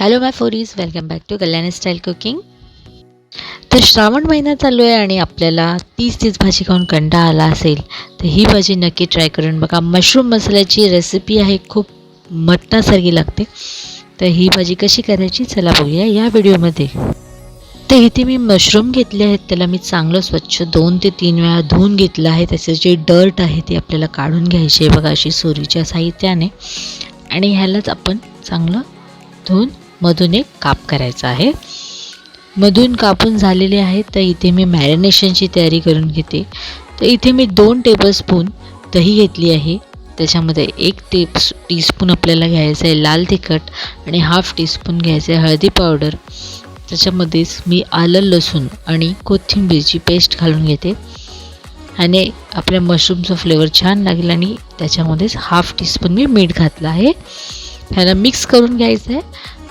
Hello my foodies, welcome back to Kalyani style cooking. तर श्रावण महिना चालू आहे आणि आपल्याला तीच भाजी खाऊन कंटाळा आला असेल तर ही भाजी नक्की ट्राय करून बघा. मशरूम मसाल्याची रेसिपी आहे, खूप मटणासारखी लागते. तर ही भाजी कशी करायची चला बघूया या व्हिडिओमध्ये. तर इथे मी मशरूम घेतले आहेत, त्याला मी चांगलं स्वच्छ 2 ते 3 वेळा धुवून घेतलं आहे. त्याचे जे डर्ट आहे ते आपल्याला काढून घ्यायचे बघा, अशी सुरीच्या साहित्याने. आणि ह्यालाच आपण चांगलं धुवून मधून एक काप करायचा आहे. मधून कापून झालेले आहे. तर इथे मी मॅरिनेशनची तयारी करून घेते. तर इथे मी 2 टेबलस्पून दही घेतली आहे. त्याच्यामध्ये 1 टीस्पून आपल्याला घ्यायचं आहे लाल तिखट आणि हाफ टीस्पून घ्यायचं आहे हळदी पावडर. त्याच्यामध्येच मी आलं लसूण आणि कोथिंबीरची पेस्ट घालून घेते आणि आपल्या मशरूमचा फ्लेवर छान लागेल. आणि त्याच्यामध्येच हाफ टीस्पून मी मीठ घातलं आहे. ह्याला मिक्स करून घ्यायचं आहे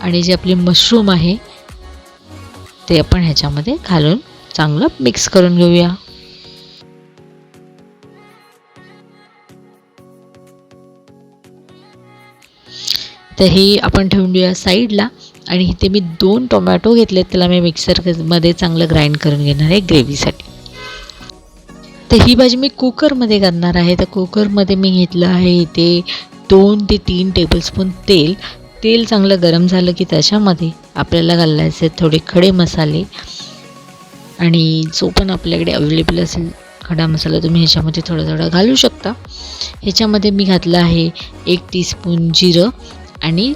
आणि जे आपले मशरूम आहे ते आपण ह्याच्यामध्ये घालून चांगलं मिक्स करून घेऊया. तर हे आपण ठेवून देऊया साईडला. आणि इथे मी 2 टोमॅटो घेतलेत, त्याला मी मिक्सरमध्ये चांगलं ग्राइंड करून घेणार आहे ग्रेव्हीसाठी. तर ही भाजी मी कुकरमध्ये करणार आहे. तर कुकरमध्ये मी घेतलं आहे इथे 2 ते 3 टेबलस्पून तेल. तेल चांगलं गरम झालं की त्याच्यामध्ये आपल्याला घालायचे थोडे खडे मसाले आणि जो पण आपल्याकडे अवेलेबल असेल खडा मसाला तुम्ही ह्याच्यामध्ये थोडा घालू शकता. ह्याच्यामध्ये मी घातलं आहे 1 टीस्पून जिरं आणि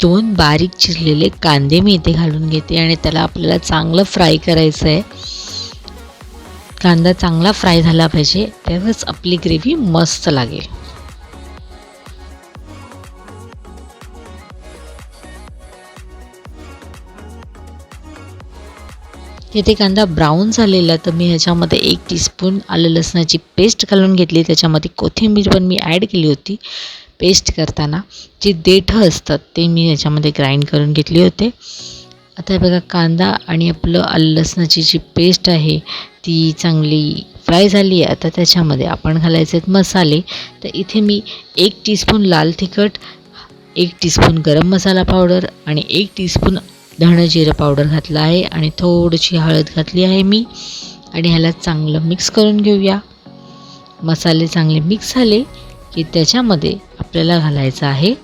2 बारीक चिरलेले कांदे मी इथे घालून घेते आणि त्याला आपल्याला चांगलं फ्राय करायचं आहे. कांदा चांगला फ्राय झाला पाहिजे, तेव्हाच आपली ग्रेव्ही मस्त लागेल. इथे कांदा ब्राऊन झालेला तर मी ह्याच्यामध्ये 1 टीस्पून आलं लसणाची पेस्ट घालून घेतली. त्याच्यामध्ये कोथिंबीर पण मी ॲड केली होती पेस्ट करताना. जे देठं असतात ते मी ह्याच्यामध्ये ग्राइंड करून घेतले होते. आता बघा कांदा आणि आपलं आलं लसणाची जी पेस्ट आहे ती चांगली फ्राय झाली आहे. आता त्याच्यामध्ये आपण घालायचे आहेत मसाले. तर इथे मी 1 टीस्पून लाल तिखट, 1 टीस्पून गरम मसाला पावडर आणि 1 टीस्पून धणे जिरं पावडर घातलं आहे आणि थोडीशी हळद घातली आहे मी. आणि ह्याला चांगलं मिक्स करून घेऊया. मसाले चांगले मिक्स झाले की त्याच्यामध्ये आपल्याला घालायचं आहे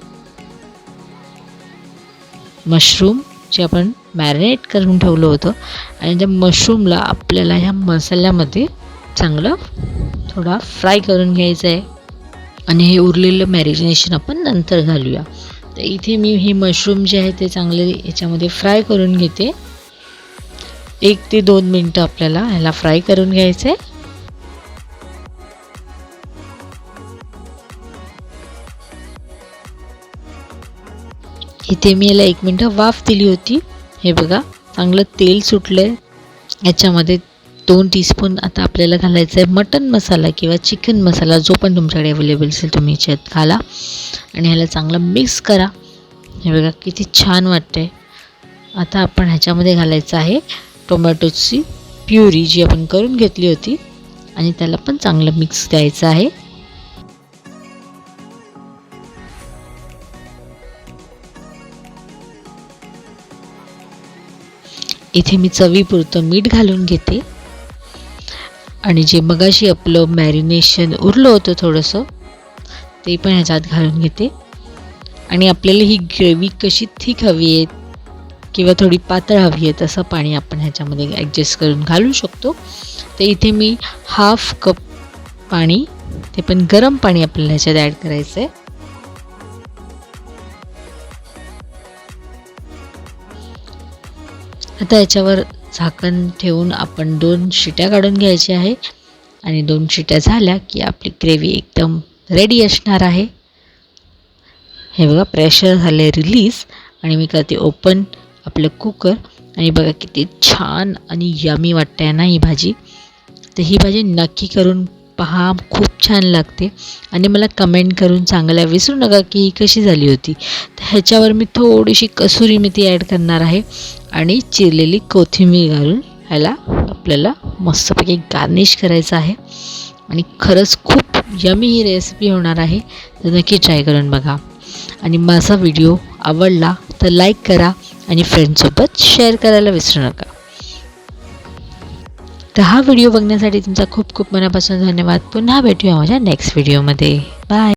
मशरूम जे आपण मॅरिनेट करून ठेवलं होतं. आणि त्या मशरूमला आपल्याला ह्या मसाल्यामध्ये चांगलं थोडा फ्राय करून घ्यायचं आहे आणि हे उरलेलं मॅरिनेशन आपण नंतर घालूया. तर इथे मी हे मशरूम जे आहे ते चांगले याच्यामध्ये फ्राय करून घेते. 1 ते 2 मिनटं आपल्याला ह्याला फ्राय करून घ्यायचं आहे. इथे मी याला 1 मिनटं वाफ दिली होती. हे बघा चांगलं तेल सुटलं आहे. याच्यामध्ये 2 टीस्पून आता आपल्याला घालायचं आहे मटन मसाला किंवा चिकन मसाला, जो पण तुमच्याकडे अवेलेबल असेल तुम्ही याच्यात घाला आणि ह्याला चांगलं मिक्स करा. हे बघा किती छान वाटतंय. आता आपण ह्याच्यामध्ये घालायचं आहे टोमॅटोची प्युरी जी आपण करून घेतली होती आणि त्याला पण चांगलं मिक्स द्यायचं आहे. इथे मी चवीपुरतं मीठ घालून घेते आणि जे मगाशी आपलं मॅरिनेशन उरलं होतं थोडंसं ते पण ह्याच्यात घालून घेते. आणि आपल्याला ही ग्रेव्ही कशी थिक हवी आहे किंवा थोडी पातळ हवी आहे तसं पाणी आपण ह्याच्यामध्ये ॲडजस्ट करून घालू शकतो. तर इथे मी हाफ कप पाणी, ते पण गरम पाणी आपल्याला ह्याच्यात ॲड करायचं आहे. आता याच्यावर झाकण ठेवून आपण 2 शिट्या काढून घ्यायच्या आहे आणि 2 शिट्या झाल्या की आपली ग्रेव्ही एकदम रेडी असणार आहे. हे बघा प्रेशर झाले रिलीज आणि मी करते ओपन आपलं कुकर आणि बघा किती छान आणि यमी वाटते ना ही भाजी. तर ही भाजी नक्की करून पहा, खूप छान लागते. आणि मला कमेंट करून सांगायला विसरू नका की ही कशी झाली होती. तर ह्याच्यावर मी थोडीशी कसुरी मेथी ॲड करणार आहे आणि चिरलेली कोथिंबीर घालून ह्याला आपल्याला मस्तपैकी गार्निश करायचं आहे. आणि खरंच खूप यमी ही रेसिपी होणार आहे. तर नक्की ट्राय करून बघा. आणि माझा व्हिडिओ आवडला तर लाईक करा आणि फ्रेंड्ससोबत शेअर करायला विसरू नका. तर हा व्हिडिओ बघण्यासाठी तुमचा खूप खूप मनापासून धन्यवाद. पुन्हा भेटूया माझ्या नेक्स्ट व्हिडिओमध्ये. बाय.